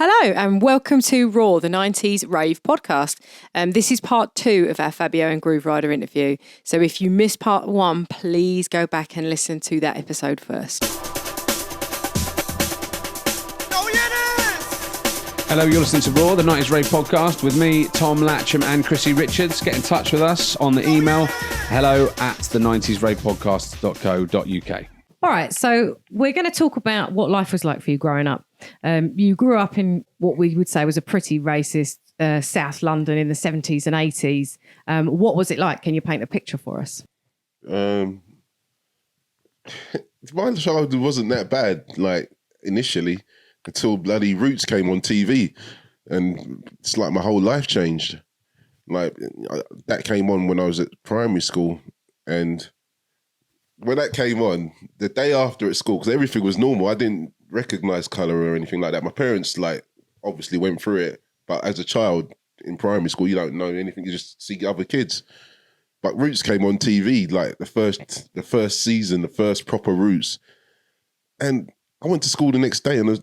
Hello and welcome to R.O.A.R, the 90s Rave Podcast. This is part 2 of our Fabio and Grooverider interview. So if you missed part 1, please go back and listen to that episode first. Hello, you're listening to R.O.A.R, the 90s Rave Podcast with me, Tom Latcham and Chrissy Richards. Get in touch with us on the email hello@the90sravepodcast.co.uk. All right, so we're going to talk about what life was like for you growing up. You grew up in what we would say was a pretty racist South London in the 70s and 80s. What was it like? Can you paint a picture for us? My childhood wasn't that bad, like, initially, until bloody Roots came on TV. And it's like my whole life changed. Like, that came on when I was at primary school. And when that came on, the day after at school, because everything was normal, I didn't recognize color or anything like that. My parents, like, obviously went through it, but as a child in primary school, you don't know anything. You just see other kids. But Roots came on TV, like the first season, the first proper Roots, and I went to school the next day, and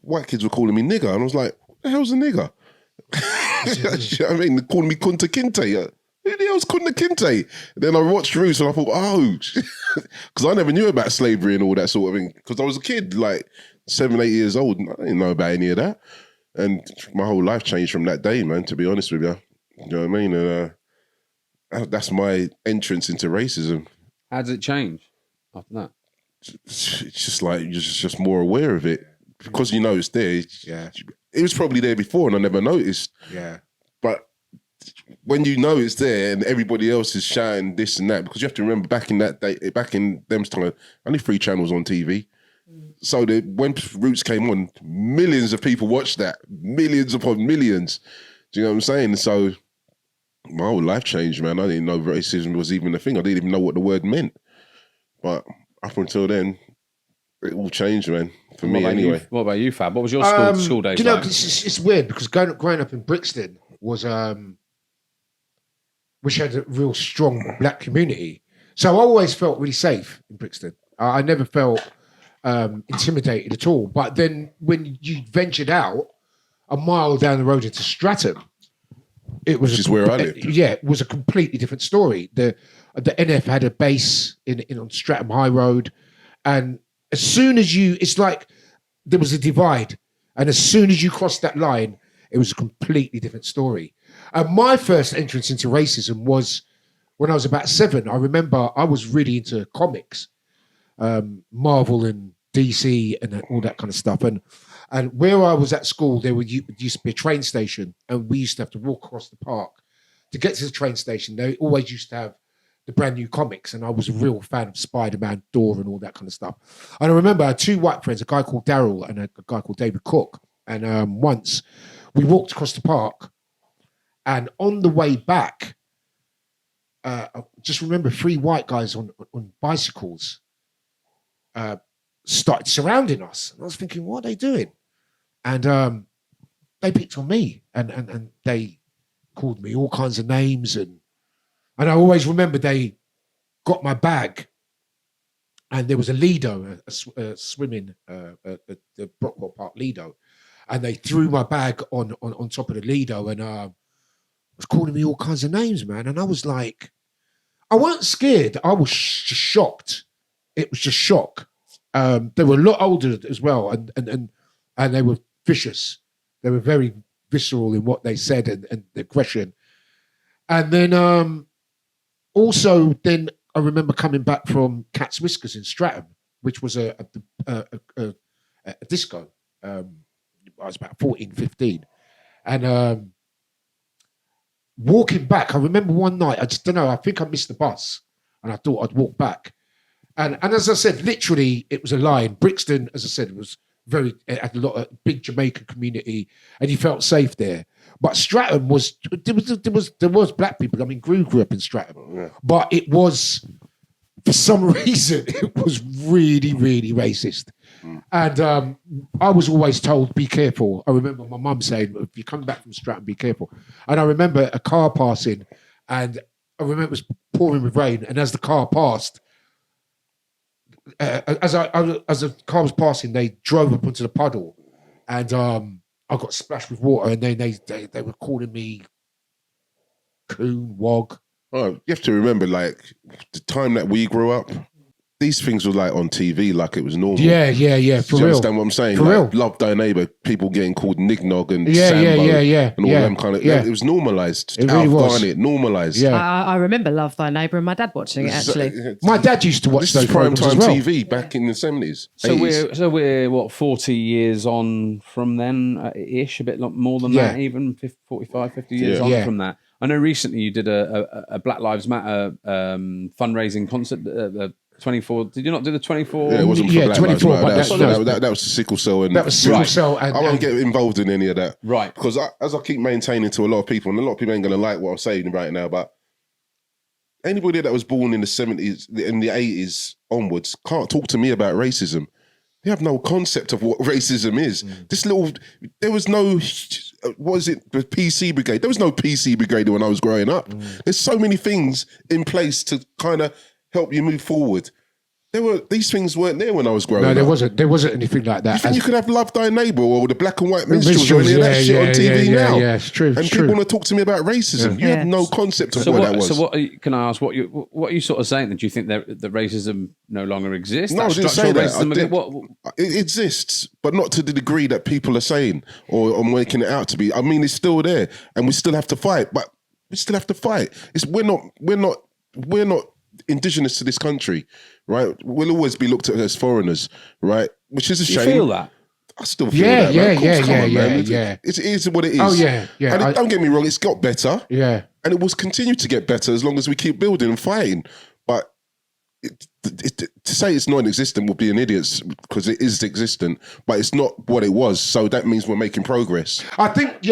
white kids were calling me nigger, and I was like, "What the hell's a nigger?" You know what I mean? They're calling me Kunta Kinte. Who the hell's Kunta Kinte? And then I watched Roots and I thought, because I never knew about slavery and all that sort of thing. Because I was a kid, like 7, 8 years old, and I didn't know about any of that. And my whole life changed from that day, man, to be honest with you. You know what I mean? And that's my entrance into racism. How did it change after that? It's just like, you're just more aware of it. Because you know it's there. Yeah. It was probably there before and I never noticed. Yeah. But when you know it's there and everybody else is shouting this and that, because you have to remember back in that day, back in them time, only 3 channels on TV. So when Roots came on, millions of people watched that, millions upon millions. Do you know what I'm saying? So my whole life changed, man. I didn't know racism was even a thing. I didn't even know what the word meant. But up until then, it all changed, man. For me, anyway. What about you, Fab? What was your school days do you know, like? it's weird because growing up in Brixton was, which had a real strong black community. So I always felt really safe in Brixton. I never felt intimidated at all. But then when you ventured out a mile down the road into Streatham, it was... Which is where I lived. Yeah, it was a completely different story. The NF had a base in on Streatham High Road. And as soon as it's like there was a divide. And as soon as you crossed that line, it was a completely different story. And my first entrance into racism was when I was about 7. I remember I was really into comics, Marvel and DC and all that kind of stuff. And where I was at school, there used to be a train station, and we used to have to walk across the park. To get to the train station, they always used to have the brand new comics, and I was a real fan of Spider-Man, Thor, and all that kind of stuff. And I remember I had 2 white friends, a guy called Daryl and a guy called David Cook. And once we walked across the park, and on the way back, I just remember 3 white guys on bicycles started surrounding us. And I was thinking, what are they doing? And they picked on me, and they called me all kinds of names. And I always remember they got my bag, and there was a Lido, a swimming at the Brockwell Park Lido. And they threw my bag on top of the Lido and was calling me all kinds of names, man. And I was like, I wasn't scared. I was just shocked. It was just shock. They were a lot older as well, and they were vicious. They were very visceral in what they said and the aggression. And then also then I remember coming back from Cat's Whiskers in Streatham, which was a disco. I was about 14, 15. And walking back, I remember one night, I just don't know, I think I missed the bus and I thought I'd walk back. And as I said, literally, it was a line. Brixton, as I said, it had a lot of big Jamaican community and you felt safe there. But Streatham there was black people. I mean, grew up in Streatham. Yeah. But it was, for some reason, it was really, really racist. And I was always told, be careful. I remember my mum saying, if you come back from Streatham, be careful. And I remember a car passing, and I remember it was pouring with rain. And as the car passed, as the car was passing, they drove up onto the puddle. And I got splashed with water, and then they were calling me Choon, Wog. Oh, you have to remember, like, the time that we grew up, these things were like on TV, like it was normal. Yeah, for Do you real. understand what I'm saying? For like, real. Love Thy Neighbour, people getting called Nignog and Yeah, Sambo and all yeah, them kind of. yeah. It was normalised. It really was. It normalised. Yeah. I remember Love Thy Neighbour and my dad watching it, actually. My dad used to watch This is those prime programs time as well. TV back in the 70s. So 80s. we're what 40 years on from then ish, a bit more than that, even 45, 50 years on from that. I know recently you did a Black Lives Matter fundraising concert. 24. Did you not do the 24? Yeah, it wasn't for Black 24, Lives but Matter. That was sickle cell. And that was sickle cell. And, I won't get involved in any of that. Right. Because as I keep maintaining to a lot of people, and a lot of people ain't going to like what I'm saying right now, but anybody that was born in the 70s, in the 80s onwards, can't talk to me about racism. They have no concept of what racism is. There was no, what is it, the PC Brigade? There was no PC Brigade when I was growing up. There's so many things in place to kind of help you move forward. These things weren't there when I was growing up. No, there wasn't anything like that. You think you could have Love Thy Neighbour or the Black and White Minstrels or any of that shit on TV now? Yeah, it's true. And people want to talk to me about racism. You have no concept of what that was. So can I ask what are you sort of saying? Do you think that racism no longer exists? No, I didn't say that. It exists, but not to the degree that people are saying or making it out to be. I mean, it's still there, and we still have to fight. But we still have to fight. We're not indigenous to this country, right? We'll always be looked at as foreigners, right? Which is a shame. You feel that? I still feel that. Yeah. It is what it is. Oh, yeah. And don't get me wrong, it's got better. Yeah. And it will continue to get better as long as we keep building and fighting. But to say it's non-existent would be an idiot, because it is existent, but it's not what it was. So that means we're making progress. I think,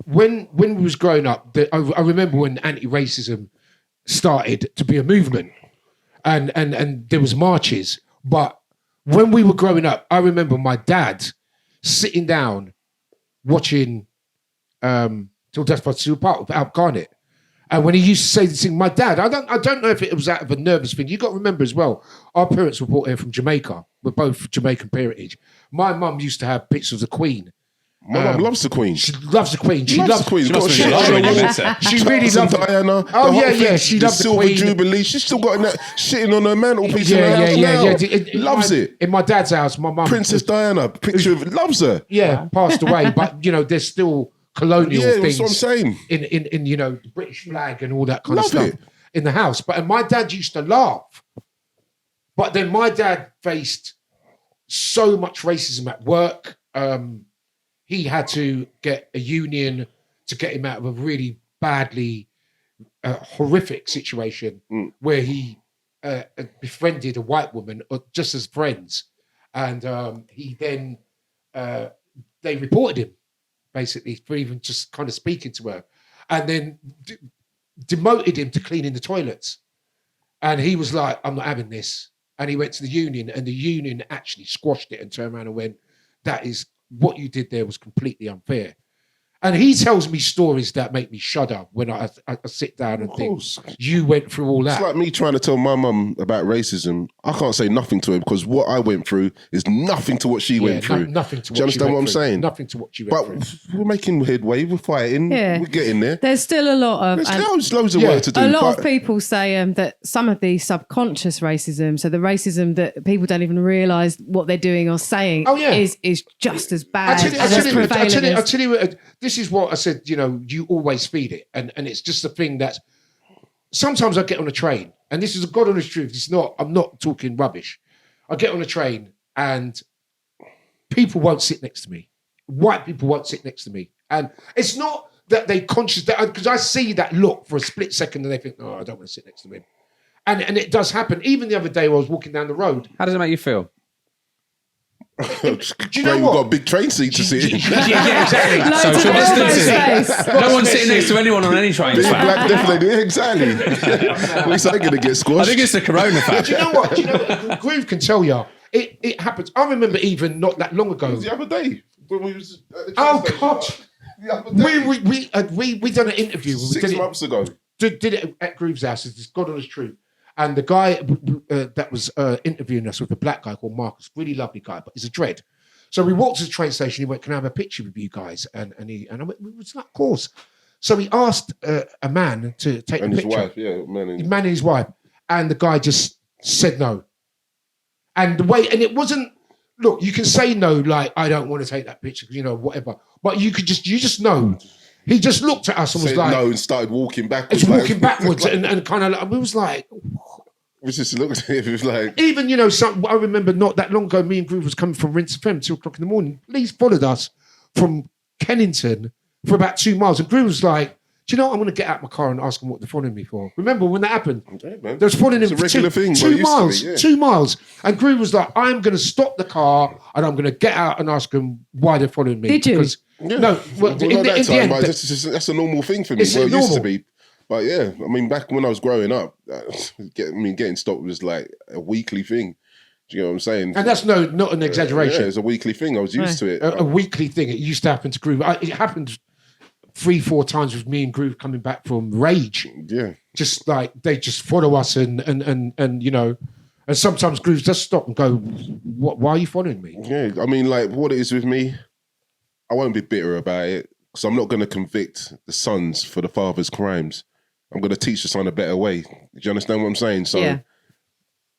when we was growing up, I remember when anti-racism started to be a movement, and there was marches. But when we were growing up, I remember my dad sitting down watching Till Death Parts You Apart with Al Garnett. And when he used to say this thing, my dad, I don't know if it was out of a nervous thing. You got to remember as well, our parents were brought here from Jamaica. We're both Jamaican parentage. My mum used to have pictures of the Queen. My mum loves the Queen. She loves the Queen. She loves the Queen. She really loves Diana. Oh yeah. She loves the Silver Queen. Jubilee. She's still got that sitting on her mantelpiece in her house now. Loves it. In my dad's house, my mum. Princess Diana, picture of loves her. Yeah, passed away, but there's still colonial things. That's what I'm saying. In the British flag and all that kind of stuff in the house. But my dad used to laugh. But then my dad faced so much racism at work. He had to get a union to get him out of a really badly horrific situation where he befriended a white woman just as friends. And he then, they reported him basically for even just kind of speaking to her, and then demoted him to cleaning the toilets. And he was like, I'm not having this. And he went to the union, and the union actually squashed it and turned around and went, that is, what you did there was completely unfair. And he tells me stories that make me shudder when I sit down and think, you went through all that. It's like me trying to tell my mum about racism. I can't say nothing to her because what I went through is nothing to what she went through. Nothing to what Do you understand what I'm through. saying? Nothing to what she went through. We're making headway. We're fighting. Yeah. We're getting there. There's still a lot of... There's loads of work to do. A lot of people say that some of the subconscious racism, so the racism that people don't even realise what they're doing or saying, is just as bad I tell you, this is what I said, you always feed it. And it's just a thing that sometimes I get on a train, and this is a God honest truth. I'm not talking rubbish. I get on a train and people won't sit next to me. White people won't sit next to me. And it's not that they because I see that look for a split second and they think, oh, I don't want to sit next to him. And it does happen. Even the other day when I was walking down the road. How does it make you feel? Do you know what? We've got a big train seat to sit in. Yeah, exactly. Social distancing. No one's sitting next to anyone on any train. Big black, definitely. Exactly. At least I'm going to get squashed. I think it's the corona fact. Do you know what? Groove can tell you. It happens. I remember even not that long ago. It was the other day when we was at the Oh train God! station. The other day. We done an interview. 6 months ago. Did it at Groove's house. It's God honest truth. And the guy that was interviewing us with a black guy called Marcus, really lovely guy, but he's a dread. So we walked to the train station. He went, "Can I have a picture with you guys?" And I went, "It's not, of course." So he asked a man to take and the his picture. wife, yeah, man And his wife, and the guy just said no. And it wasn't. Look, you can say no, like I don't want to take that picture, whatever. But you just know. He just looked at us and was said like, no, and started walking backwards. It's walking backwards, and kind of like, we was like. We just looked at him. It was like, even I remember not that long ago, me and Groove was coming from Rinse FM 2:00 in the morning. Police followed us from Kennington for about 2 miles, and Groove was like, "Do you know what? I'm going to get out my car and ask them what they're following me for." Remember when that happened? yeah, man. They was following him It's a for regular thing, bro. 2 It used to miles, be, yeah. 2 miles, and Groove was like, "I'm going to stop the car and I'm going to get out and ask them why they're following me." Did you? Because, Yeah. No, well, Not in that the time, end, but that's a normal thing for me. It's Well, it used to normal. be. But yeah, I mean, back when I was growing up, getting stopped was like a weekly thing. Do you know what I'm saying? and that's not an exaggeration. Yeah, it's a weekly thing. I was used to it. A weekly thing. It used to happen to Groove. It happened 3-4 times with me and Groove coming back from Rage. Yeah. Just like they just follow us and and sometimes Groove just stop and go, why are you following me? Yeah, I mean, like what it is with me, I won't be bitter about it because I'm not going to convict the sons for the father's crimes. I'm going to teach the son a better way. Do you understand what I'm saying? So Yeah.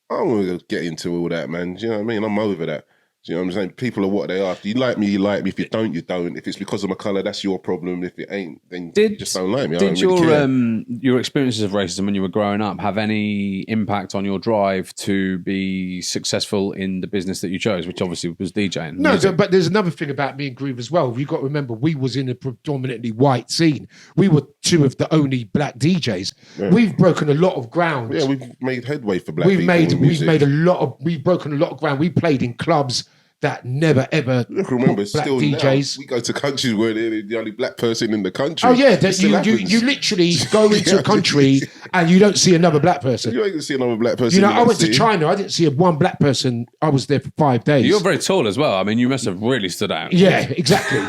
I don't want to get into all that, man. Do you know what I mean? I'm over that. Do you know what I'm saying? People are what they are. If you like me, you like me. If you don't, you don't. If it's because of my colour, that's your problem. If it ain't, then you just don't like me. I Did don't really care. your experiences of racism when you were growing up have any impact on your drive to be successful in the business that you chose, which obviously was DJing? No, but there's another thing about me and Groove as well. You've got to remember, we was in a predominantly white scene. We were two of the only black DJs. Yeah. We've broken a lot of ground. Yeah, we've made headway for black people. We've broken a lot of ground. We played in clubs that never ever remember black still DJs. Now, we go to countries where they're the only black person in the country. Oh yeah, you literally go into a country and you don't see another black person. You ain't gonna see another black person. I went to China. I didn't see one black person. I was there for 5 days. You're very tall as well. I mean, you must have really stood out. Yeah, exactly.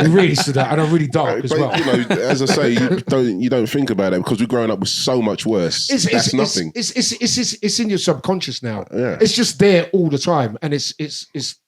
You really stood out, and I'm really dark as well. As I say, you don't think about it because we're growing up with so much worse. That's nothing. It's in your subconscious now. Yeah. It's just there all the time, and it's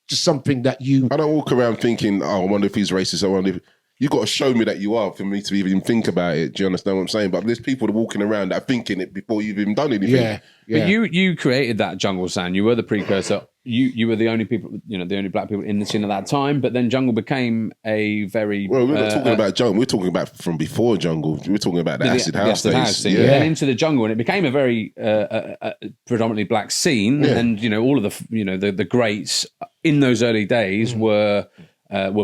just something that you. I don't walk around thinking, "Oh, I wonder if he's racist." I wonder if you got to show me that you are for me to even think about it. Do you understand what I'm saying? But there's people that are walking around that are thinking it before you've even done anything. Yeah. But you created that jungle sound. You were the precursor. You were the only people, the only black people in the scene at that time. But then jungle became a very well. We're not talking about jungle. We're talking about from before jungle. We're talking about the acid house days. Scene. Yeah. Then into the jungle, and it became a very predominantly black scene. Yeah. And all of the the greats in those early days were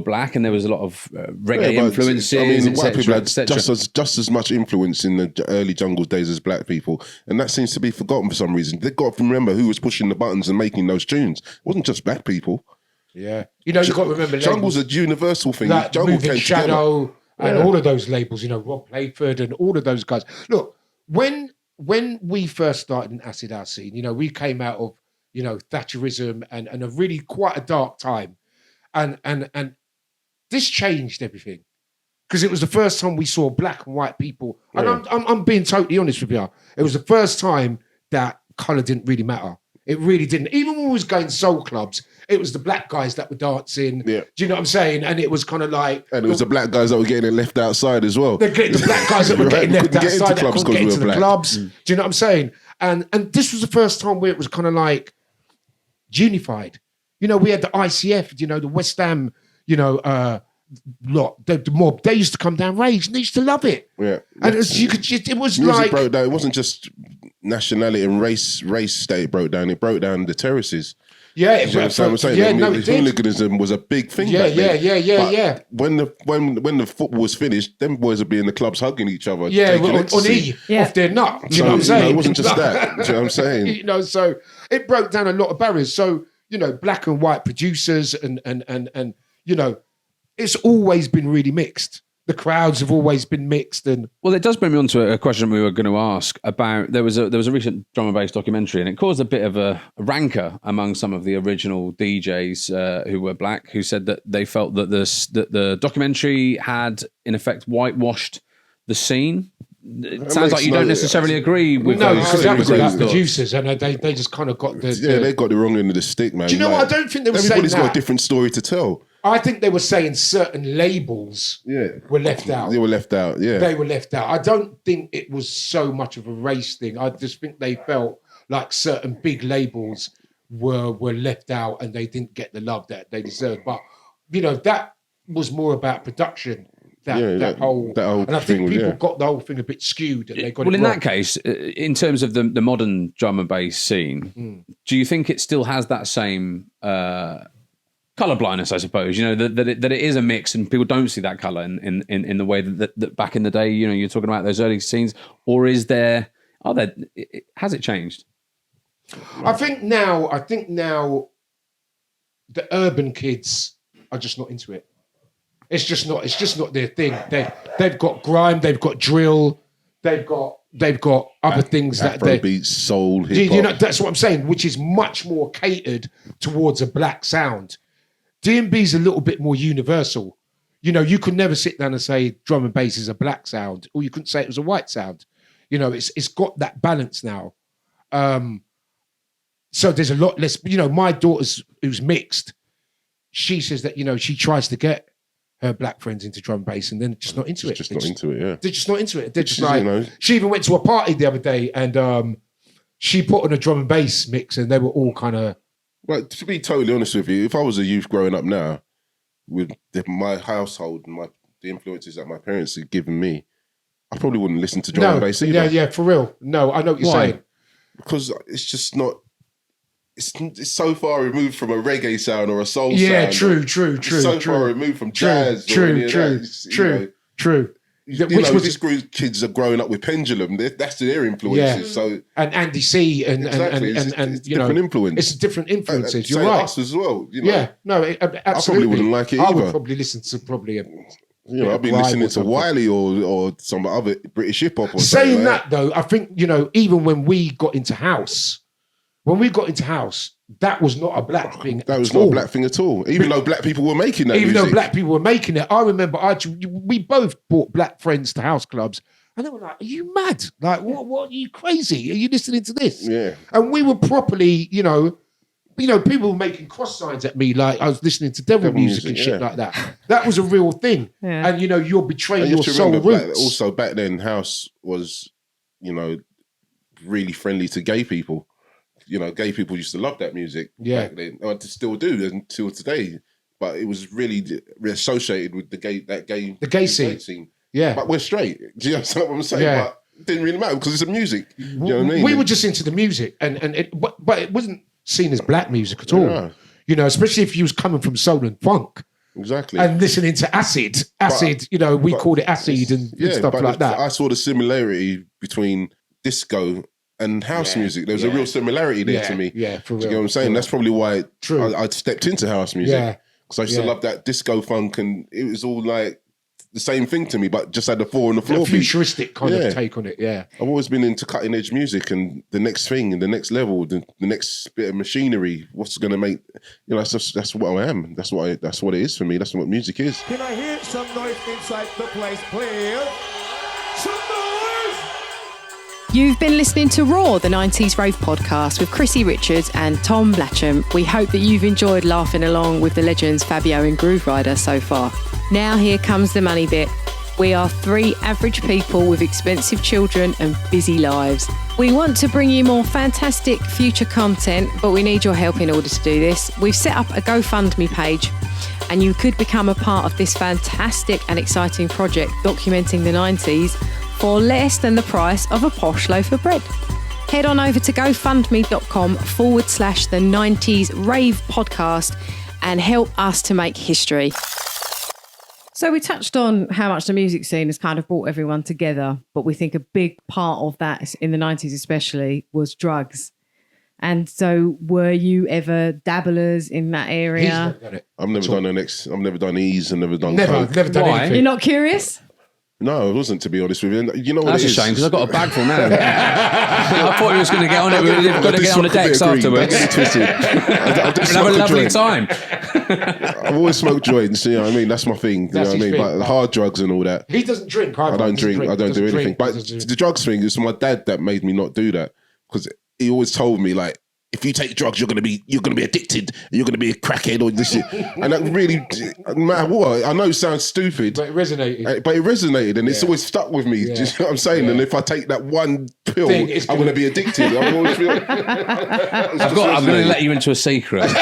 black, and there was a lot of reggae influences. I mean, white people had just as much influence in the early jungle days as black people, and that seems to be forgotten for some reason. They've got to remember who was pushing the buttons and making those tunes. It wasn't just black people. Yeah, you've got to remember jungle's a universal thing. Like jungle came Shadow together. And all of those labels. Rob Playford and all of those guys. Look, when we first started in acid house scene, we came out of Thatcherism and a really quite a dark time. And this changed everything because it was the first time we saw black and white people. And I'm being totally honest with you. It was the first time that colour didn't really matter. It really didn't. Even when we was going soul clubs, it was the black guys that were dancing. Yeah. Do you know what I'm saying? And it was kind of like... And it was the black guys that were getting left outside as well. The black guys that were getting left outside that couldn't get into the clubs. Do you know what I'm saying? And this was the first time where it was kind of like unified. We had the ICF, the West Ham, lot, the mob. They used to come down Rage and they used to love it. Yeah, and it was music like broke down. It wasn't just nationality and race state broke down. It broke down the terraces. Yeah, hooliganism was a big thing. Yeah. When the football was finished, them boys would be in the clubs hugging each other. Yeah, off their nut. Do you know what I'm saying? It wasn't just that. Do you know what I'm saying? So it broke down a lot of barriers. So black and white producers and it's always been really mixed. The crowds have always been mixed, and it does bring me on to a question we were going to ask about. There was a recent drum and bass documentary, and it caused a bit of a rancor among some of the original DJs who were black, who said that they felt that the documentary had in effect whitewashed the scene. it sounds like you don't necessarily agree with no, those. because that was about producers, and they just kind of got the they got the wrong end of the stick, man. Do you know what? I don't think they were saying that. Everybody's got a different story to tell. I think they were saying certain labels were left out. They were left out, yeah. They were left out. I don't think it was so much of a race thing. I just think they felt like certain big labels were left out and they didn't get the love that they deserved. But, that was more about production. That whole and I think people got the whole thing a bit skewed and they got it wrong. In that case, in terms of the modern drum and bass scene, do you think it still has that same colour blindness, I suppose, that it is a mix and people don't see that colour in the way that back in the day, you're talking about those early scenes, or has it changed? I think now the urban kids are just not into it. It's just not their thing. They've got grime, they've got drill, they've got other things that they beat, soul, hip hop. That's what I'm saying, which is much more catered towards a black sound. D&B's a little bit more universal. You could never sit down and say drum and bass is a black sound, or you couldn't say it was a white sound. It's got that balance now. So there's a lot less. My daughter's who's mixed. She says that she tries to get her black friends into drum and bass, and then just not into it. Not into it. Yeah, they're just not into it. They're just like. She even went to a party the other day, and she put on a drum and bass mix, and they were all kind of. Well, to be totally honest with you, if I was a youth growing up now, with my household and the influences that my parents had given me, I probably wouldn't listen to drum and bass either. Yeah, for real. No, I know what you're saying. Because it's just not. It's so far removed from a reggae sound or a soul sound. Yeah, true. So far removed from jazz. True. These kids are growing up with Pendulum. That's their influences. So and Andy C and different influence. It's different influences. You're right. right. Us as well. Yeah, no, absolutely. I probably wouldn't like it either. I would probably listen to I'd be listening to Wiley or some other British hip hop. Saying that though, I think even when we got into house. That was not a black thing. That was not a black thing at all. Even though black people were making that. Even though black people were making it, I remember we both brought black friends to house clubs, and they were like, "Are you mad? Like, what? Are you crazy? Are you listening to this?" Yeah. And we were properly, people were making cross signs at me like I was listening to devil music and shit like that. That was a real thing. Yeah. And you're betraying your soul roots. Also, back then, house was, really friendly to gay people. Gay people used to love that music back then, or still do until today. But it was really associated with the gay scene. Yeah, but we're straight. Do you understand what I'm saying? Yeah. But it didn't really matter because it's a music. You know what I mean? We were just into the music, but it wasn't seen as black music at all. Yeah. Especially if you was coming from soul and funk. Exactly. And listening to acid. We called it acid and stuff like that. I saw the similarity between disco and house music. There was a real similarity there to me. Yeah, for real. Do you know what I'm saying? That's probably why I stepped into house music. Yeah. Because I used to love that disco funk, and it was all like the same thing to me, but just had the 4 on the floor. A futuristic kind of take on it, yeah. I've always been into cutting edge music and the next thing and the next level, the next bit of machinery, what's going to make, that's what I am. That's what it is for me. That's what music is. Can I hear some noise inside the place, please? Some noise! You've been listening to R.O.A.R, the 90s Rave Podcast with Chrissy Richards and Tom Blatcham. We hope that you've enjoyed laughing along with the legends Fabio and Grooverider so far. Now here comes the money bit. We are 3 average people with expensive children and busy lives. We want to bring you more fantastic future content, but we need your help in order to do this. We've set up a GoFundMe page, and you could become a part of this fantastic and exciting project documenting the 90s for less than the price of a posh loaf of bread. Head on over to gofundme.com/the 90s Rave Podcast and help us to make history. So we touched on how much the music scene has kind of brought everyone together, but we think a big part of that in the 90s especially was drugs. And so were you ever dabblers in that area? I've never done E's and never done Never done anything. You're not curious? No, it wasn't, to be honest with you. You know what? That's a shame because I've got a bag full now. I thought he was going to get on it. We've got to get on the decks afterwards. Don't get it twisted. We'll have a lovely time. I've always smoked joints. You know what I mean? That's my thing. You know what I mean? But the hard drugs and all that. He doesn't drink. I don't drink. I don't do anything. But the drugs thing is my dad that made me not do that, because he always told me, like, if you take drugs, you're gonna be addicted, and you're gonna be a crackhead or this shit. And that really, no matter what, I know it sounds stupid, but it resonated. And it's always stuck with me. Do you know what I'm saying? And if I take that one pill, I'm gonna be addicted. I always feel. I'm gonna let you into a secret. What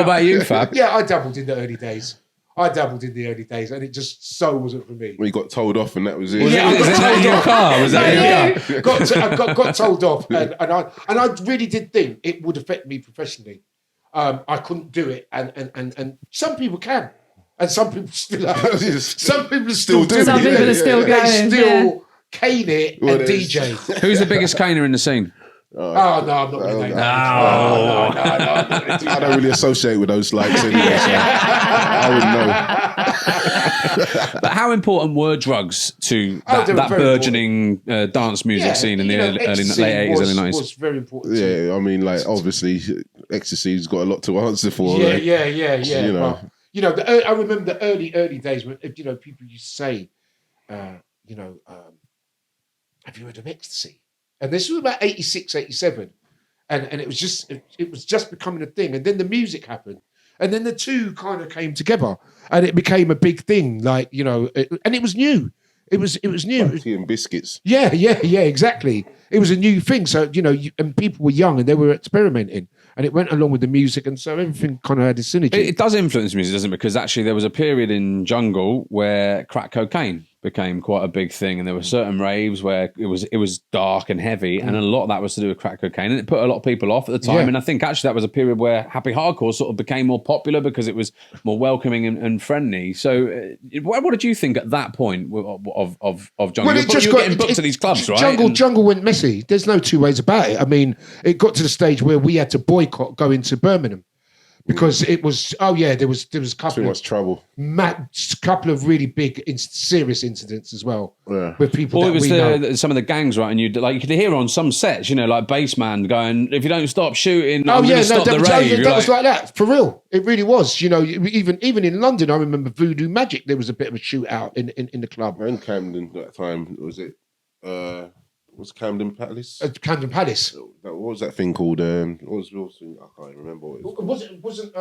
about you, Fab? Yeah, I dabbled in the early days. and it just so wasn't for me. Well, you got told off, and that was it. Was that in your car? Was that in your car? Got told off, and I really did think it would affect me professionally. I couldn't do it, and some people can, and some people still are. Some people still do. Some people are still going. They still cane it and DJ. Who's the biggest caner in the scene? No, I'm not going to name that. I don't really associate with those likes anyway, so I wouldn't know. But how important were drugs to that burgeoning dance music scene in the late 80s, early 90s? Was very important. Yeah, I mean, like, obviously, Ecstasy's got a lot to answer for. Yeah. You know, I remember the early days when people used to say, have you heard of Ecstasy? And this was about 86, 87. And it was just becoming a thing. And then the music happened. And then the two kind of came together. And it became a big thing. Like, and it was new. It was new. Tea and biscuits. Yeah, exactly. It was a new thing. So, and people were young and they were experimenting. And it went along with the music. And so everything kind of had a synergy. It does influence music, doesn't it? Because actually there was a period in jungle where crack cocaine became quite a big thing, and there were certain raves where it was dark and heavy, and a lot of that was to do with crack cocaine, and it put a lot of people off at the time. And I think actually that was a period where happy hardcore sort of became more popular because it was more welcoming and friendly. So what did you think at that point of jungle? Well, you were getting booked to these clubs, right? Jungle went messy. There's no two ways about it. I mean, it got to the stage where we had to boycott going to Birmingham. Because it was, there was a couple too much trouble. Couple of really big, serious incidents as well. Yeah. With people. Well, it was some of the gangs, right? And you could hear on some sets, like bassman going, "If you don't stop shooting, I'm going to stop the rave." That was like that for real. It really was. Even in London, I remember Voodoo Magic. There was a bit of a shootout in the club. And Camden that time, was it? Was Camden Palace? Camden Palace. What was that thing called? What was I can't remember what it was. It wasn't.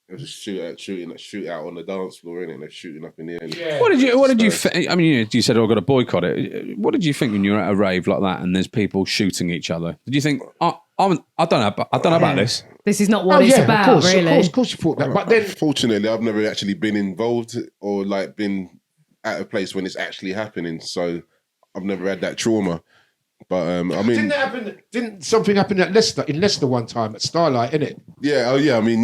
It was a shootout on the dance floor, innit? They're shooting up in the air. Yeah. What did you think? I mean, you said, "Oh, I've got to boycott it." What did you think when you were at a rave like that and there's people shooting each other? Did you think, I don't know about this? This is not what it's about, really. Of course, you thought that. But then, fortunately, I've never actually been involved or like been at a place when it's actually happening. So I've never had that trauma. But I mean, didn't something happen at Leicester? In Leicester one time at Starlight, innit? Yeah. I mean,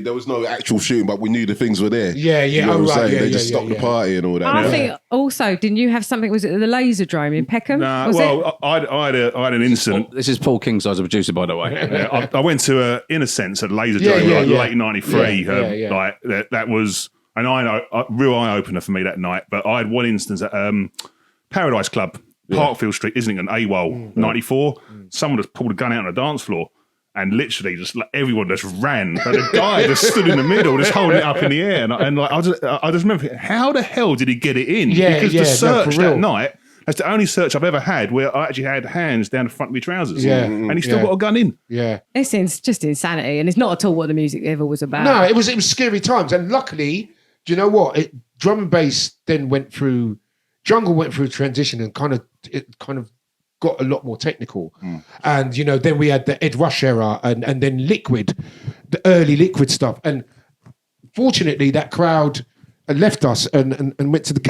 there was no actual shooting, but we knew the things were there. Yeah. You know what I'm saying? They just stopped the party and all that. I think also, didn't you have something? Was it the Laserdrome in Peckham? I had an incident. This is Paul Kingsize, a producer, by the way. I went to in a sense at Laserdrome late '93. That was an real eye opener for me that night. But I had one instance at Paradise Club. Parkfield Street, Islington, AWOL, 94. Someone just pulled a gun out on the dance floor and literally just everyone just ran. But the guy just stood in the middle, just holding it up in the air. And I just remember, how the hell did he get it in? Because the search that night, that's the only search I've ever had where I actually had hands down the front of my trousers. And he still got a gun in. Yeah. It's just insanity. And it's not at all what the music ever was about. No, it was scary times. And luckily, do you know what? Drum and bass then Jungle went through a transition and kind of got a lot more technical. And, then we had the R.O.A.R era and then Liquid, the early Liquid stuff. And fortunately, that crowd left us and went to the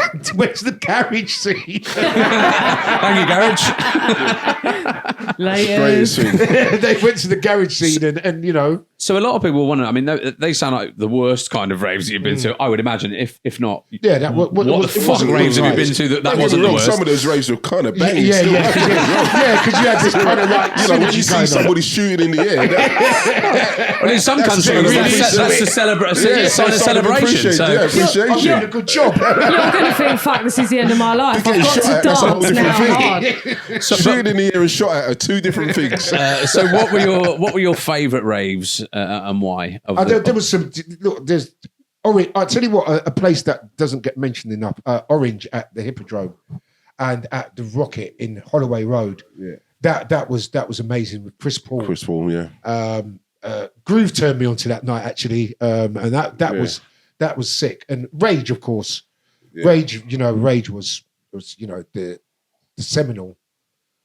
garage scene. Thank you, garage. They went to the garage scene and. So a lot of people wonder, I mean, they sound like the worst kind of raves that you've been to. I would imagine, if not, what the fuck raves have you been to that wasn't the worst? Some of those raves were kind of banging. Yeah, because you had this kind of like, when you see somebody shooting in the air. Well, in some countries, that's a celebration. Appreciation. conversation. doing a good job. You're going to think, fuck, this is the end of my life. Getting I've got shot to at, that's a whole dance different now thing. hard. Shooting in the air and shot at are two different things. So what were your favourite raves and why? There was some. Look, there's Orange. I'll tell you what. A place that doesn't get mentioned enough. Orange at the Hippodrome, and at the Rocket in Holloway Road. Yeah. That was amazing with Chris Paul. Chris Paul, yeah. Groove turned me onto that night actually, and that was sick. And Rage, of course, Rage. Rage was the seminal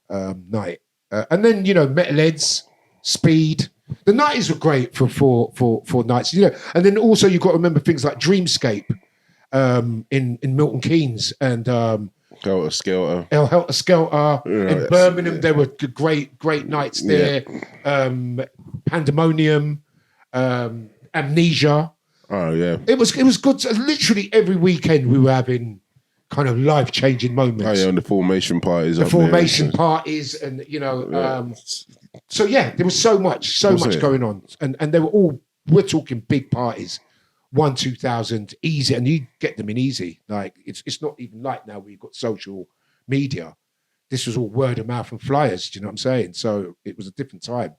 night. And then Metalheads, Speed. The 90s were great for nights. And then also you've got to remember things like Dreamscape in Milton Keynes and Helter Skelter. Helter Skelter in Birmingham. There were great nights there. Pandemonium, Amnesia. Oh yeah. It was good. So literally every weekend we were having kind of life-changing moments. Oh yeah, and the formation parties. Parties, and so there was so much going on, and they were all. We're talking big parties, 1,000-2,000 easy, and you get them in easy. Like it's not even like now where you've got social media. This was all word of mouth and flyers. Do you know what I'm saying? So it was a different time.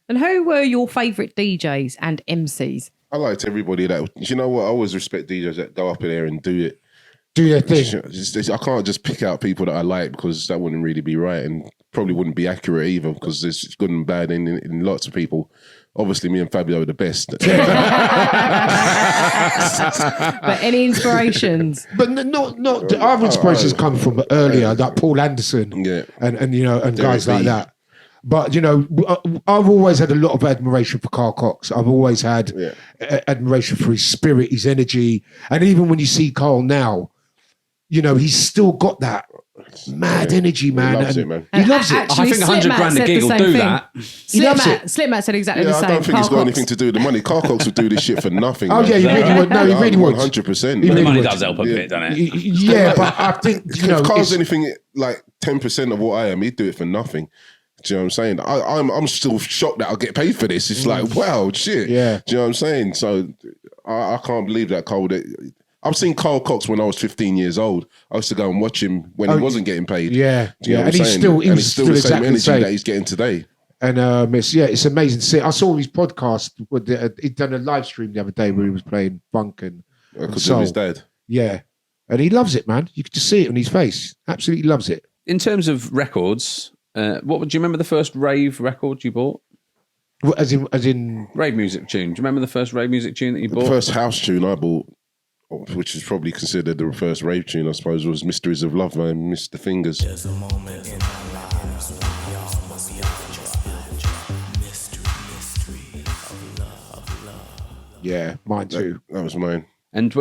And who were your favourite DJs and MCs? I liked everybody that. You know what? I always respect DJs that go up in there and do their thing. I can't just pick out people that I like because that wouldn't really be right and probably wouldn't be accurate either because there's good and bad in lots of people. Obviously, me and Fabio are the best. But any inspirations? But not our inspirations come from earlier, like Paul Anderson, and guys like that. But I've always had a lot of admiration for Carl Cox. I've always had admiration for his spirit, his energy, and even when you see Carl now, he's still got that mad energy, man. He loves it, man. He loves it. I think 100 grand a gig will do that. Slipmat said exactly the same. I don't think it's got anything to do with the money. Carl Cox would do this shit for nothing. Oh, man. yeah, he really would. No, he really would. 100%. The money does help a bit, doesn't it? Yeah, but I think, if Carl's anything like 10% of what I am, he'd do it for nothing. Do you know what I'm saying? I'm still shocked that I'll get paid for this. It's like, wow, shit. Yeah. Do you know what I'm saying? So I can't believe that Carl... I've seen Carl Cox when I was 15 years old. I used to go and watch him when he wasn't getting paid. Yeah, Do you know what I'm and saying? he was still the same exactly energy the same that he's getting today. And it's amazing to see. I saw his podcast. He'd done a live stream the other day where he was playing funk and Because of his dad. Yeah, and he loves it, man. You could just see it on his face. Absolutely loves it. In terms of records, what would you remember the first rave record you bought? As in Rave music tune. Do you remember the first rave music tune that you bought? The first house tune I bought, which is probably considered the first rave tune, I suppose, was Mysteries of Love by Mr. Fingers. There's a moment in our lives when we all must be mystery of love. Yeah, mine too. That was mine. And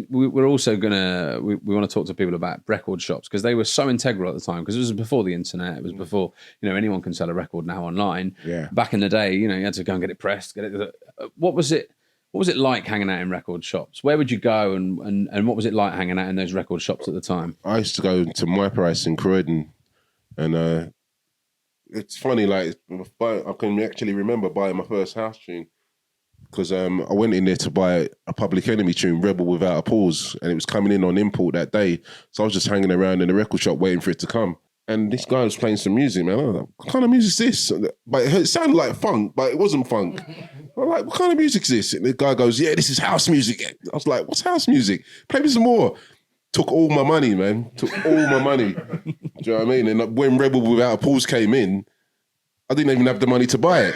we're also gonna we want to talk to people about record shops because they were so integral at the time because it was before the internet. It was before anyone can sell a record now online. Yeah. Back in the day, you had to go and get it pressed. What was it like hanging out in record shops? Where would you go and what was it like hanging out in those record shops at the time? I used to go to My Price in Croydon, and it's funny. Like I can actually remember buying my first house tune. Because I went in there to buy a Public Enemy tune, Rebel Without a Pause, and it was coming in on import that day. So I was just hanging around in the record shop waiting for it to come. And this guy was playing some music, man. I was like, what kind of music is this? But it sounded like funk, but it wasn't funk. I'm like, what kind of music is this? And the guy goes, yeah, this is house music. I was like, what's house music? Play me some more. Took all my money, man. Do you know what I mean? And when Rebel Without a Pause came in, I didn't even have the money to buy it.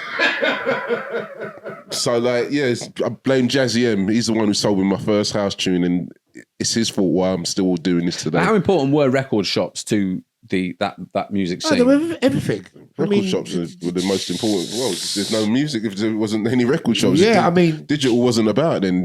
So I blame Jazzy M. He's the one who sold me my first house tune, and it's his fault why I'm still doing this today. How important were record shops to that music scene? They were everything. Record shops were the most important. Well, there's no music if there wasn't any record shops. Yeah, digital wasn't about then.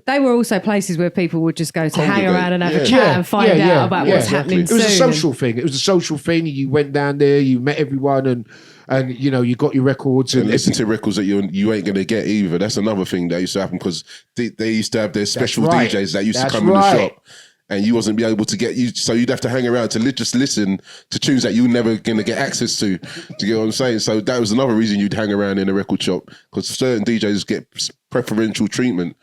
They were also places where people would just go to hang around and have a chat and find out about what's happening. It was a social thing. It was a social thing. You went down there, you met everyone, and you got your records and listen to records that you ain't gonna get either. That's another thing that used to happen because they used to have their special DJs that used to come in the shop. And you wasn't be able to get you, so you'd have to hang around to just listen to tunes that you were never gonna get access to. Do you get what I'm saying? So that was another reason you'd hang around in a record shop because certain DJs get preferential treatment.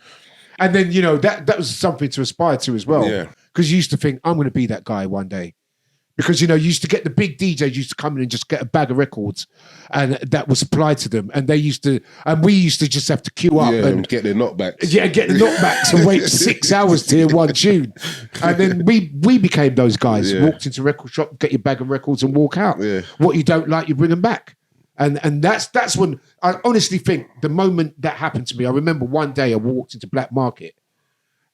And then, you know, that was something to aspire to as well. Yeah. Because you used to think, I'm going to be that guy one day. Because, you know, you used to get the big DJs used to come in and just get a bag of records and that was supplied to them. And we used to just have to queue up and get their knockbacks. Yeah, get the knockbacks and wait 6 hours to hear one tune. And then we became those guys. Yeah. Walked into a record shop, get your bag of records and walk out. Yeah. What you don't like, you bring them back. And that's when I honestly think the moment that happened to me, I remember one day I walked into Black Market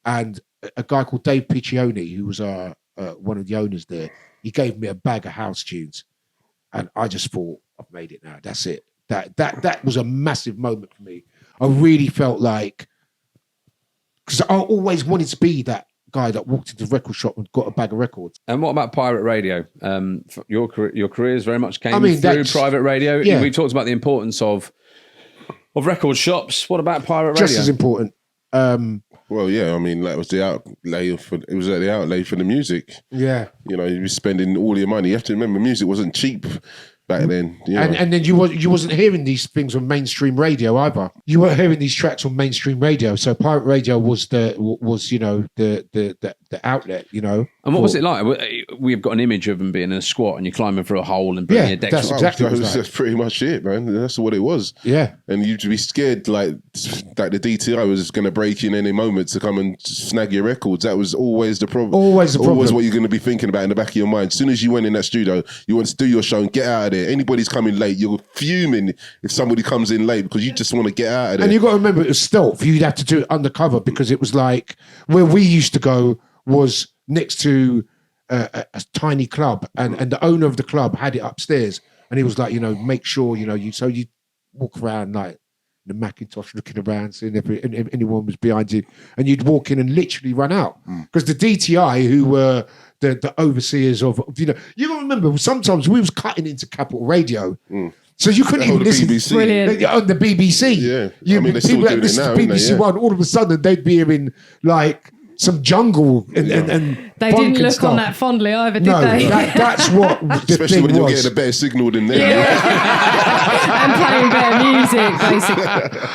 and a guy called Dave Piccioni, who was one of the owners there, he gave me a bag of house tunes. And I just thought, I've made it now. That's it. That was a massive moment for me. I really felt like, because I always wanted to be that guy that walked into the record shop and got a bag of records. And what about pirate radio? Your careers very much came through private radio. Yeah. We talked about the importance of record shops. What about pirate radio? Just as important. Well, yeah, I mean, that was the outlay for the music. Yeah. You know, you were spending all your money. You have to remember, music wasn't cheap back then. You know? And then you wasn't hearing these things on mainstream radio either. You weren't hearing these tracks on mainstream radio. So pirate radio was the outlet, you know. And what was it like? We've got an image of them being in a squat and you're climbing through a hole and putting your decks. That's exactly what it was like. That's pretty much it, man. That's what it was. Yeah. And you'd be scared like that the DTI was going to break in any moment to come and snag your records. That was always the problem. Always what you're going to be thinking about in the back of your mind. As soon as you went in that studio, you want to do your show and get out of there. Anybody's coming late, you're fuming if somebody comes in late because you just want to get out of there. And you got to remember, it was stealth. You'd have to do it undercover because it was like where we used to go was next to a tiny club, and the owner of the club had it upstairs, and he was like, you know, make sure, you know, you walk around like the Macintosh looking around, seeing if anyone was behind you, and you'd walk in and literally run out because the DTI, who were the overseers of, you know, you got to remember sometimes we was cutting into Capital Radio. So you couldn't even listen. BBC. Brilliant. On the BBC. Yeah. I mean, they're still doing it now, BBC One, all of a sudden they'd be hearing like some jungle and they didn't look on that fondly either, did they? That's what the Especially thing when you're was. getting a better signal than them. And playing better music, basically.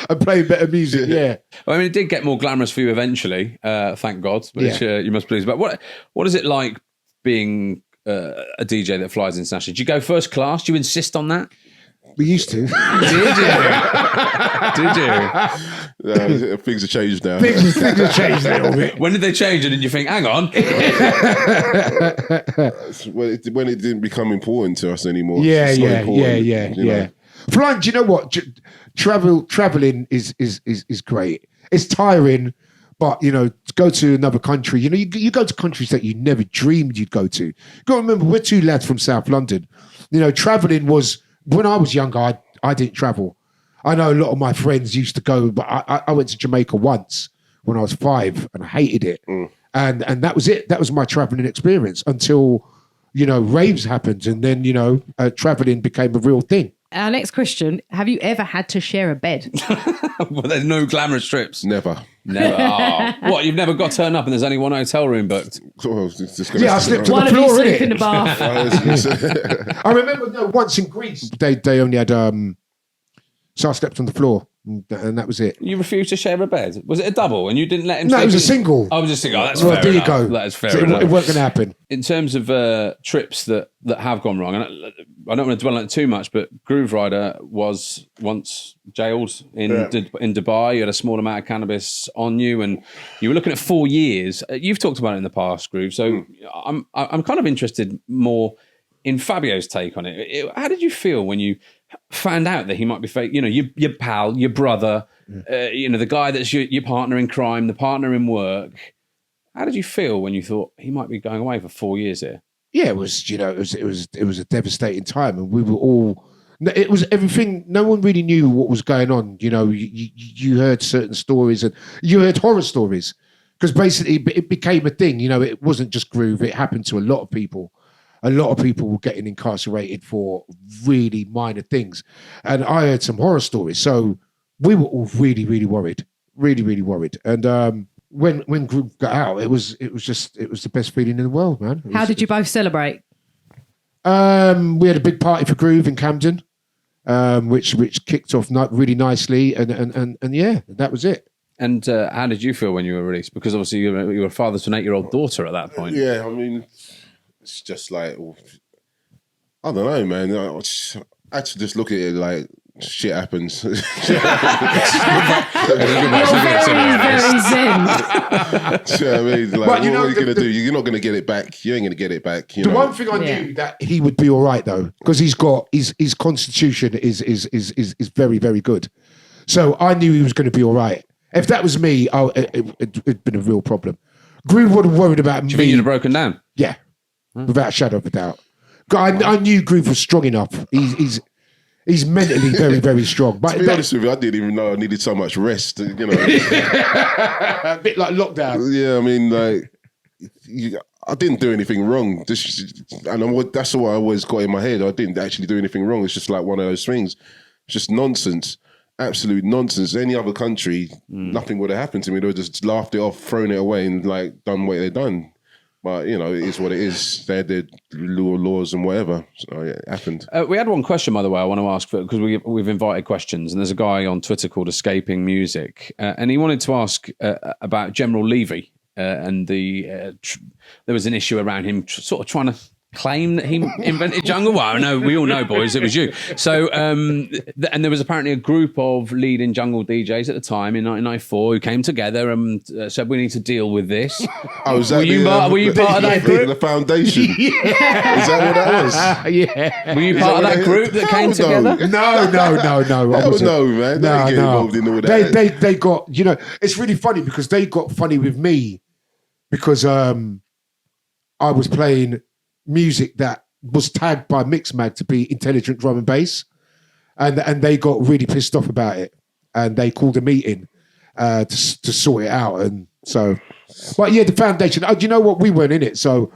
And playing better music, yeah. Well, I mean, it did get more glamorous for you eventually, thank God, which you must please. But what is it like being a DJ that flies internationally? Do you go first class? Do you insist on that? We used to. Did you? Things have changed now. Things have changed a little bit. When did they change? And did you think, hang on? when it didn't become important to us anymore. Yeah. Know? Flying, do you know what? Traveling is great. It's tiring, but you know, to go to another country, you know, you go to countries that you never dreamed you'd go to. You got to remember, we're two lads from South London. You know, traveling was, when I was younger, I didn't travel. I know a lot of my friends used to go, but I went to Jamaica once when I was 5 and I hated it. And that was it. That was my traveling experience until, you know, raves happened, and then, you know, traveling became a real thing. Our next question, have you ever had to share a bed? Well, there's no glamorous trips. Never. Oh. What, you've never got turned up and there's only one hotel room booked? Oh, I slipped on One the of you floor, sleep innit? in the bath. I remember once in Greece, they only had, so I slept on the floor. And that was it. You refused to share a bed? Was it a double and you didn't let him No, sleep it was a in- single. Oh, it was a single. That's Well, fair there you enough. go. That is fair So enough. it wasn't going to happen. In terms of trips that have gone wrong, and I don't want to dwell on it too much, but Grooverider was once jailed in Dubai. You had a small amount of cannabis on you, and you were looking at 4 years. You've talked about it in the past, Groove. So I'm kind of interested more in Fabio's take on it. How did you feel when you found out that he might be fake? You know, your pal, your brother, you know, the guy that's your partner in crime, the partner in work. How did you feel when you thought he might be going away for 4 years here? Yeah, it was, you know, it was a devastating time, and we were all, it was everything. No one really knew what was going on. You know, you heard certain stories, and you heard horror stories, because basically it became a thing. You know, it wasn't just Groove; it happened to a lot of people. A lot of people were getting incarcerated for really minor things, and I heard some horror stories. So we were all really, really worried, and when Groove got out, it was the best feeling in the world, man. How did you both celebrate? We had a big party for Groove in Camden, which kicked off really nicely, and yeah, that was it. And how did you feel when you were released? Because obviously you were a father to an 8-year-old daughter at that point. Yeah, I mean, it's just like, I don't know, man. I had to just look at it like, shit happens. You're very, very zen. Do you know what I mean? Like, what are you going to do? You're not going to get it back. You ain't going to get it back. The one thing I knew that he would be all right though, because he's got his constitution is very, very good. So I knew he was going to be all right. If that was me, it'd been a real problem. Groove would have worried about me. Do you think you'd have broken down? Yeah, without a shadow of a doubt. I knew Groove was strong enough. He's mentally very, very strong. But to be honest with you, I didn't even know I needed so much rest. You know, a bit like lockdown. Yeah, I mean, like, I didn't do anything wrong. That's what I always got in my head. I didn't actually do anything wrong. It's just like one of those things. It's just nonsense. Absolute nonsense. Any other country, nothing would have happened to me. They would have just laughed it off, thrown it away, and like done what they've done. But it is what it is. They had their laws and whatever. So it happened. We had one question, by the way, I want to ask because we've invited questions, and there's a guy on Twitter called Escaping Music, and he wanted to ask about General Levy and there was an issue around him sort of trying to claim that he invented jungle. Well, no, we all know, boys, it was you. So, and there was apparently a group of leading jungle DJs at the time in 1994 who came together and said, we need to deal with this. Oh, was that were you part of that group? The foundation? Yeah. Is that what that was? Yeah. Were you part of that group that came together? No. No, man. They get involved in all that. They got, it's really funny because they got funny with me because I was playing music that was tagged by Mixmag to be intelligent drum and bass, and they got really pissed off about it, and they called a meeting to sort it out. And so, but yeah, the foundation. You know what? We weren't in it, so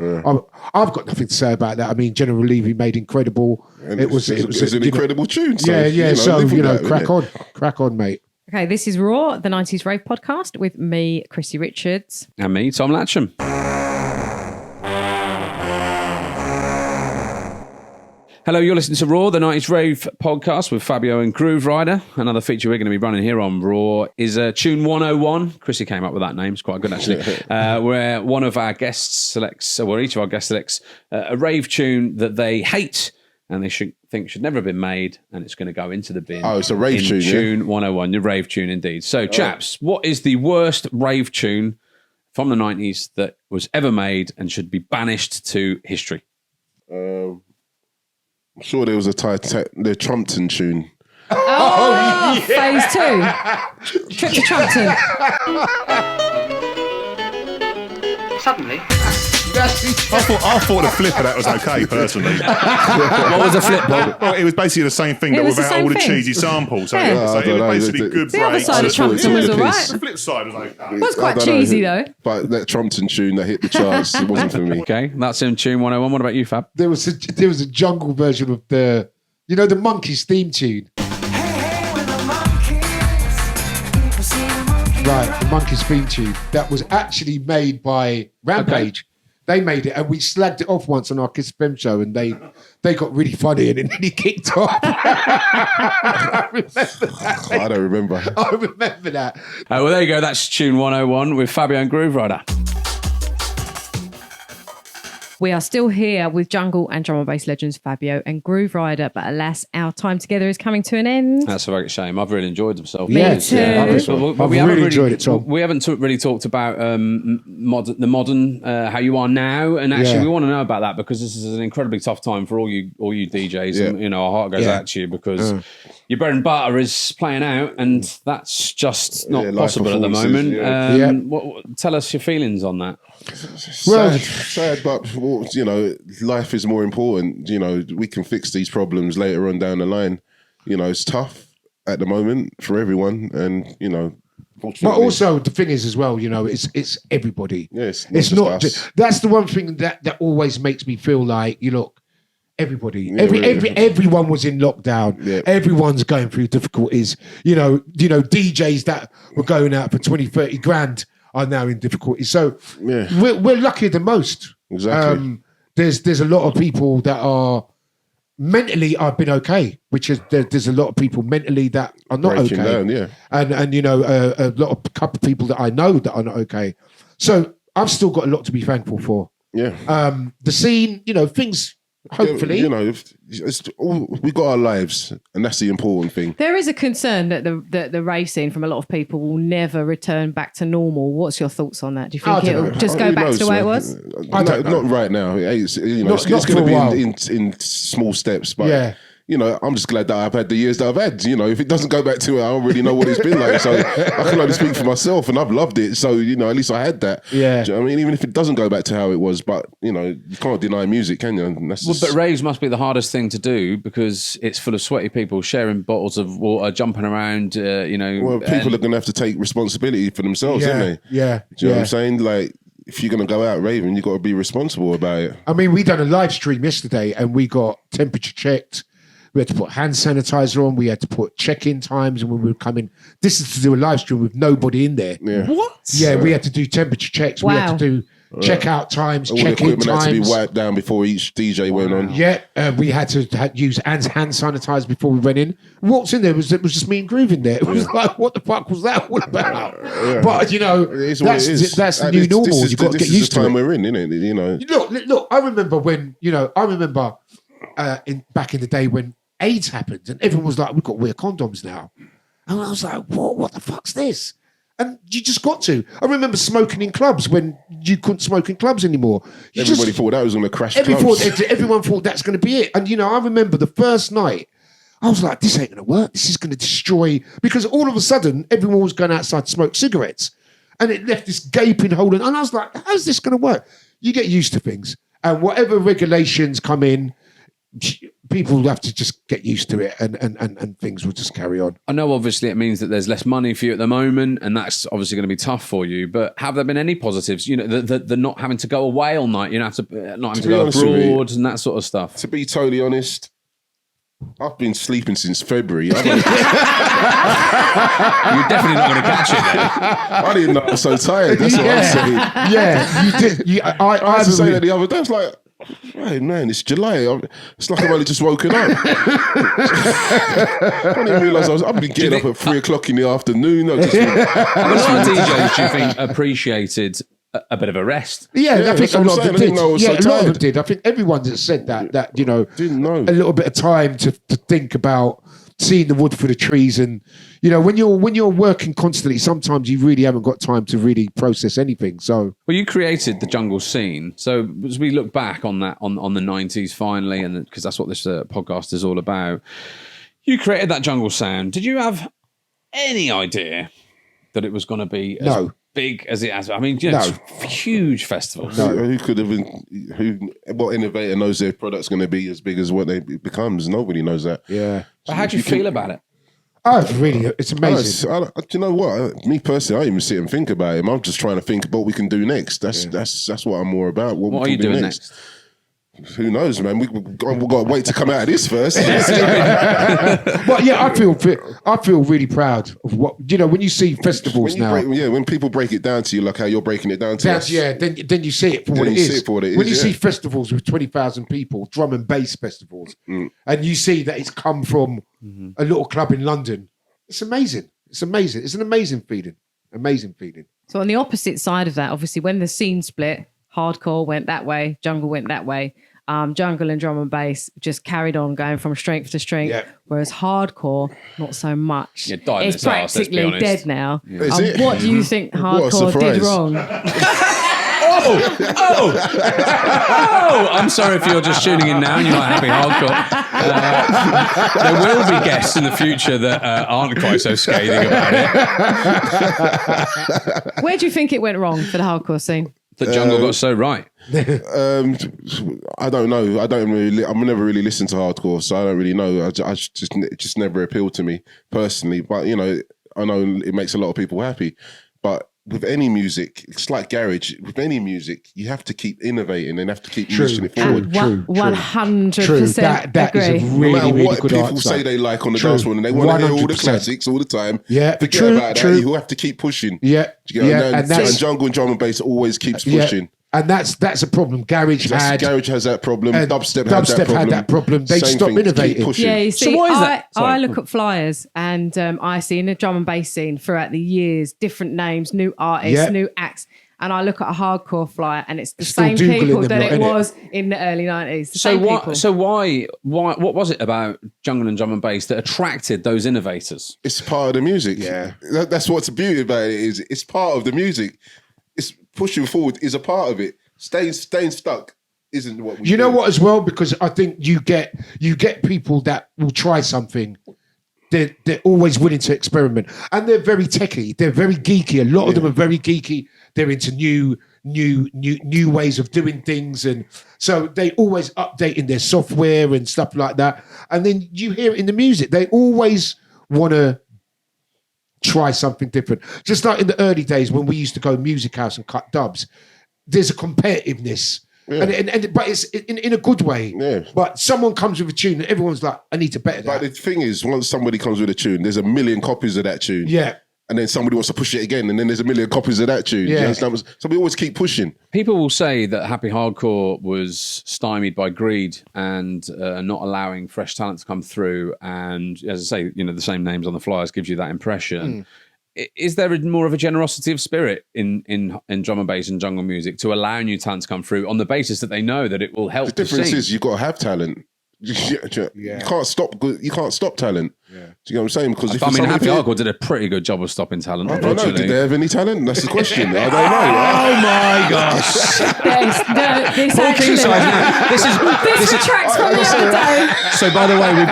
I've got nothing to say about that. I mean, General Levy made incredible. And it was an incredible tune. So, yeah. Crack on, mate. Okay, this is R.O.A.R, the 90s Rave Podcast with me, Chrissy Richards, and me, Tom Latcham. Hello, you're listening to R.O.A.R, the 90s Rave Podcast with Fabio and Grooverider. Another feature we're going to be running here on R.O.A.R is Choon 101. Chrissy came up with that name. It's quite good, actually. Where one of our guests selects, or each of our guests selects, a rave tune that they hate and they should never have been made, and it's going to go into the bin. Oh, it's a rave tune, Choon 101, your rave tune indeed. So, chaps, what is the worst rave tune from the 90s that was ever made and should be banished to history? I'm sure there was the Trumpton tune. Oh, Phase 2. Trip to Trumpton. Suddenly. I thought the flip of that was okay, personally. What was the flip, Bob? Well, it was basically the same thing, but without all the cheesy samples. So it was basically good The other side of Trumpton was all right. The flip side was okay. It was quite cheesy, though. But that Trumpton tune that hit the charts, it wasn't for me. Okay, that's in Choon 101. What about you, Fab? There was a jungle version of the Monkeys theme tune. Right, the Monkeys theme tune that was actually made by Rampage. Okay. They made it, and we slagged it off once on our Kiss FM show, and they got really funny, and then he kicked off. I remember that. I don't remember. I remember that. Well, there you go. That's Choon 101 with Fabio and Grooverider. We are still here with jungle and drum and bass legends Fabio and Grooverider, but alas, our time together is coming to an end. That's a very shame. I've really enjoyed myself. Me too. I've really enjoyed it, Tom. We haven't really talked about the modern, how you are now, and actually we want to know about that because this is an incredibly tough time for all you DJs, and our heart goes out to you because your bread and butter is playing out, and that's just not possible at the moment. Tell us your feelings on that. Sad, but life is more important. We can fix these problems later on down the line. It's tough at the moment for everyone, and but also the thing is as well, it's everybody. Yes, it's not. That's the one thing that always makes me feel like everybody, everyone was in lockdown. Yeah. Everyone's going through difficulties. DJs that were going out for 20, 30 grand are now in difficulty. So we're lucky the most. Exactly. There's a lot of people that are mentally I've been okay, which is there's a lot of people mentally that are not Breaking okay. down, yeah. And you know, a couple of people that I know that are not okay. So I've still got a lot to be thankful for. Yeah. The scene, you know, things hopefully. You know, we got our lives, and that's the important thing. There is a concern that the rave scene from a lot of people will never return back to normal. What's your thoughts on that? Do you think it'll just go back to the way it was? I don't know. Not right now. It's going to be in small steps, but yeah. You know, I'm just glad that I've had the years that I've had. You know, if it doesn't go back to it, I don't really know what it's been like. So I can only speak for myself, and I've loved it. So, you know, at least I had that. Yeah. Do you know what I mean? Even if it doesn't go back to how it was, but, you know, you can't deny music, can you? And that's but raves must be the hardest thing to do because it's full of sweaty people sharing bottles of water, jumping around, you know. Well, people are going to have to take responsibility for themselves, aren't they? Yeah. Do you know what I'm saying? Like, if you're going to go out raving, you've got to be responsible about it. I mean, we done a live stream yesterday and we got temperature checked. We had to put hand sanitizer on. We had to put check-in times, and when we were coming, this is to do a live stream with nobody in there. Yeah. What? Yeah, we had to do temperature checks. Wow. We had to do check-out times, All the check-in equipment had to be times. wiped down before each DJ went on. Yeah, we had to use hand sanitizer before we went in. Walked in there, it was just me and Groove in there. It was like, what the fuck was that all about? Yeah. But you know, It is what it is. that's the new normal. You've got to get used to it. This is the time we're in, isn't it? You know. Look. I remember when back in the day when AIDS happened, and everyone was like, "We've got to wear condoms now," and I was like, "What the fuck's this?" And you just got to. I remember smoking in clubs when you couldn't smoke in clubs anymore. Everybody thought that was going to crash clubs. Everyone thought that's going to be it. And you know, I remember the first night, I was like, "This ain't going to work. This is going to destroy." Because all of a sudden, everyone was going outside to smoke cigarettes, and it left this gaping hole. And I was like, "How's this going to work?" You get used to things, and whatever regulations come in, people have to just get used to it, and things will just carry on. I know obviously it means that there's less money for you at the moment, and that's obviously going to be tough for you, but have there been any positives? You know, the not having to go away all night, you know, not having to go abroad and that sort of stuff. To be totally honest, I've been sleeping since February. You're definitely not going to catch it then. I didn't know I was so tired. That's what I'm saying. Yeah, you did. I had to say that the other day. I was like, right, man, it's July. It's like I've only just woken up. I didn't realise I've been getting up at 3 o'clock in the afternoon. No, a lot of DJs, do you think, appreciated a bit of a rest? Yeah, I think a lot of them did. A lot of them did. I think everyone that said that you know, didn't know. A little bit of time to think about seeing the wood for the trees, and you know, when you're working constantly, sometimes you really haven't got time to really process anything. So, well, you created the jungle scene. So as we look back on that on the 90s finally, and because that's what this podcast is all about, you created that jungle sound. Did you have any idea that it was going to be as big as it has? I mean, you know, it's huge festivals. No, who could have been? What innovator knows their product's going to be as big as what it becomes? Nobody knows that. Yeah. But how do you feel about it? Oh, it's amazing. Do you know what? Me personally, I don't even sit and think about it. I'm just trying to think about what we can do next. That's what I'm more about. What are you doing next? Who knows, man? We've got to wait to come out of this first. But yeah, I feel really proud of what, you know, when you see festivals when people break it down to you, like how you're breaking it down to us. Yeah, then you see it for what it is. When you see festivals with 20,000 people, drum and bass festivals, and you see that it's come from a little club in London, it's amazing. It's amazing. It's an amazing feeling. Amazing feeling. So on the opposite side of that, obviously, when the scene split, hardcore went that way, jungle went that way. Jungle and drum and bass just carried on going from strength to strength, whereas hardcore, not so much. Yeah, it's practically dead now. Yeah. What do you think hardcore did wrong? Oh! I'm sorry if you're just tuning in now and you're not happy hardcore. There will be guests in the future that aren't quite so scathing about it. Where do you think it went wrong for the hardcore scene? The jungle got so right. I don't know. I've never really listened to hardcore, so I don't really know. It just never appealed to me personally. But you know, I know it makes a lot of people happy. But with any music, it's like garage. With any music, you have to keep innovating and have to keep pushing it forward. 100%. That is a really, no matter really what good people answer. say they like on the dance floor, and they want to hear all the classics all the time. Yeah, forget about that. You have to keep pushing. Yeah, and jungle and drum and bass always keeps pushing. And that's a problem. Garage has that problem. Dubstep had that problem. They stopped innovating. Yeah, you see, so why is that? I look at flyers and I see in the drum and bass scene throughout the years, different names, new artists, new acts. And I look at a hardcore flyer and it's the same people that it was in the early 90s. So why, what was it about jungle and drum and bass that attracted those innovators? It's part of the music. Yeah. That's what's the beauty about it is it's part of the music. It's pushing forward is a part of it. Staying stuck isn't what we do. You know what as well? Because I think you get people that will try something. They're always willing to experiment. And they're very techy. They're very geeky. A lot of them are very geeky. They're into new ways of doing things. And so they always updating their software and stuff like that. And then you hear it in the music. They always want to try something different. Just like in the early days when we used to go music house and cut dubs, there's a competitiveness. Yeah. But it's in a good way. Yeah. But someone comes with a tune and everyone's like, I need to better that. But the thing is, once somebody comes with a tune, there's a million copies of that tune. Yeah. And then somebody wants to push it again, and then there's a million copies of that tune. Yeah. So we always keep pushing. People will say that happy hardcore was stymied by greed and not allowing fresh talent to come through. And as I say, the same names on the flyers gives you that impression. Is there more of a generosity of spirit in drum and bass and jungle music to allow new talent to come through on the basis that they know that it will help? The difference is you've got to have talent. You can't stop good. You can't stop talent. Yeah. Do you know what I'm saying? Because Happy Hardcore did a pretty good job of stopping talent. I don't know. Did they have any talent? That's the question. I don't know. Oh my gosh! This tracks from the other day. So by the way, we've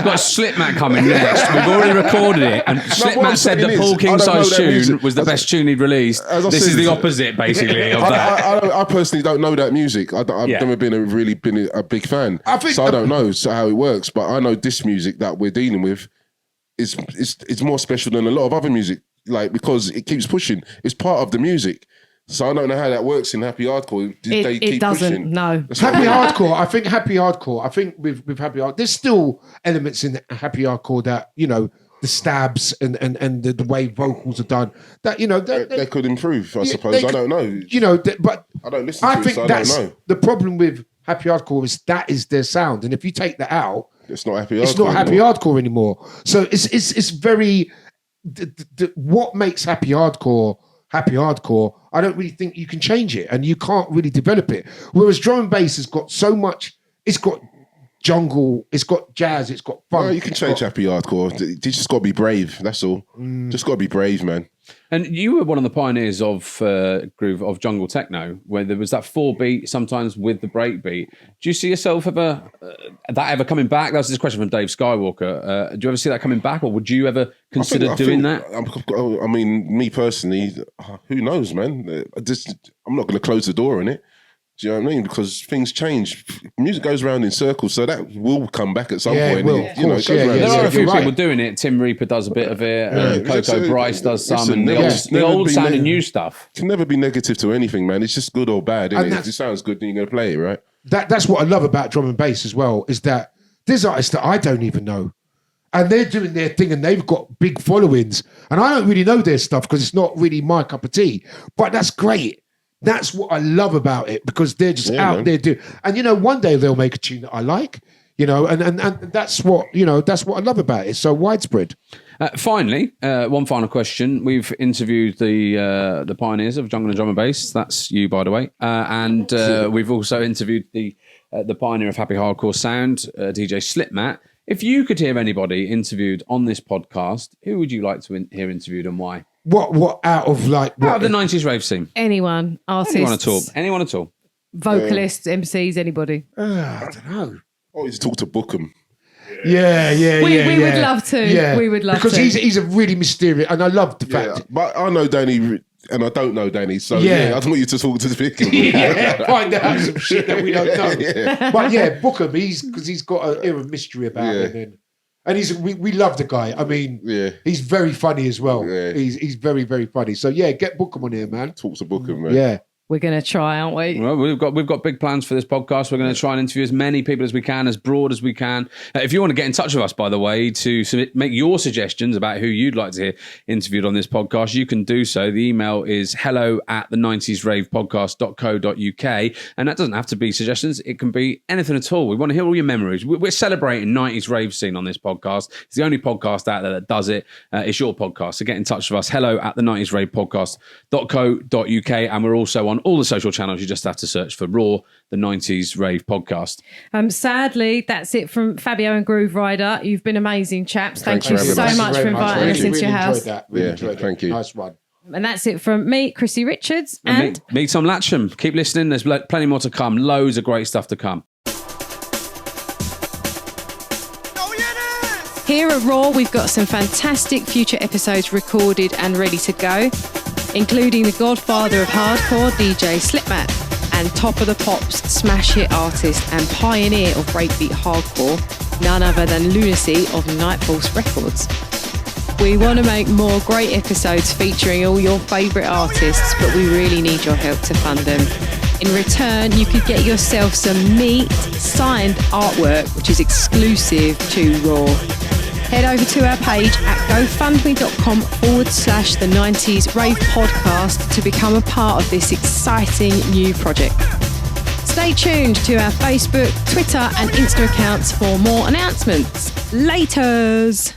got Slipmat coming next. We've already recorded it, and Slipmat said that Paul King Size Tune was the best tune he'd released. This is the opposite, basically, of that. I personally don't know that music. I've never been a big fan, so I don't know how it works. But I know this music that we're dealing with. It's more special than a lot of other music, like because it keeps pushing. It's part of the music, so I don't know how that works in happy hardcore. It doesn't. Pushing? No, happy hardcore. I think happy hardcore. I think with happy hardcore, there's still elements in happy hardcore that the stabs and the way vocals are done that they could improve. I suppose I don't know. But I don't listen to it, so I don't know. The problem with happy hardcore is that is their sound, and if you take that out. It's not happy hardcore. It's not happy hardcore anymore. So it's very what makes happy hardcore. I don't really think you can change it, and you can't really develop it. Whereas drum and bass has got so much. It's got jungle. It's got jazz. It's got funk. Well, you can change happy hardcore. You just got to be brave. That's all. Just got to be brave, man. And you were one of the pioneers of jungle techno, where there was that 4-beat, sometimes with the breakbeat. Do you see yourself ever coming back? That was this question from Dave Skywalker. Do you ever see that coming back, or would you ever consider doing that? I mean, me personally, who knows, man? I'm not going to close the door on it. Do you know what I mean? Because things change. Music goes around in circles, so that will come back at some point. There are a few people doing it. Tim Reaper does a bit of it. And Coco Bryce does some. And the old sounding new stuff. Can never be negative to anything, man. It's just good or bad. If it sounds good, then you're going to play it, right? That's what I love about drum and bass as well, is that there's artists that I don't even know. And they're doing their thing and they've got big followings. And I don't really know their stuff because it's not really my cup of tea. But that's great. That's what I love about it, because they're just out there doing. And one day they'll make a tune that I like, and that's what I love about it. It's so widespread. Finally, one final question. We've interviewed the pioneers of jungle and drum and bass. That's you, by the way. And we've also interviewed the pioneer of happy hardcore sound, DJ Slipmat. If you could hear anybody interviewed on this podcast, who would you like to hear interviewed and why? What out of the 90s rave scene? Anyone, artists, anyone at all, vocalists, MCs, anybody. I don't know. Always talk to Bookham. Yeah. We would love to. Yeah. We would love because to. Because he's a really mysterious, and I love the fact. But I know Danny, and I don't know Danny, so I don't want you to talk to the people. Find out some shit that we don't know. But Bookham, because he's got an air of mystery about him. And we love the guy. I mean, he's very funny as well. Yeah. He's very, very funny. So get Bookham on here, man. Talk to Bookham, man. Yeah. We're going to try, aren't we? Well, we've got big plans for this podcast. We're going to try and interview as many people as we can, as broad as we can. If you want to get in touch with us, by the way, to make your suggestions about who you'd like to hear interviewed on this podcast, you can do so. The email is hello@the90sravepodcast.co.uk. And that doesn't have to be suggestions. It can be anything at all. We want to hear all your memories. We're celebrating 90s rave scene on this podcast. It's the only podcast out there that does it. It's your podcast. So get in touch with us. hello@the90sravepodcast.co.uk. And we're also on all the social channels. You just have to search for R.O.A.R, the 90s Rave Podcast. Sadly, that's it from Fabio and Grooverider. You've been amazing, chaps. Thank you so much for inviting us into your house. Thank you. Nice one. And that's it from me, Chrissy Richards. And me, Tom Latcham. Keep listening. There's plenty more to come. Loads of great stuff to come. Here at R.O.A.R, we've got some fantastic future episodes recorded and ready to go, including the godfather of hardcore, DJ Slipmat, and Top of the Pops smash hit artist and pioneer of breakbeat hardcore, none other than Lunacy of Nightfalls Records. We want to make more great episodes featuring all your favourite artists, but we really need your help to fund them. In return, you could get yourself some neat signed artwork, which is exclusive to R.O.A.R. Head over to our page at gofundme.com/the 90s Rave Podcast to become a part of this exciting new project. Stay tuned to our Facebook, Twitter and Insta accounts for more announcements. Laters!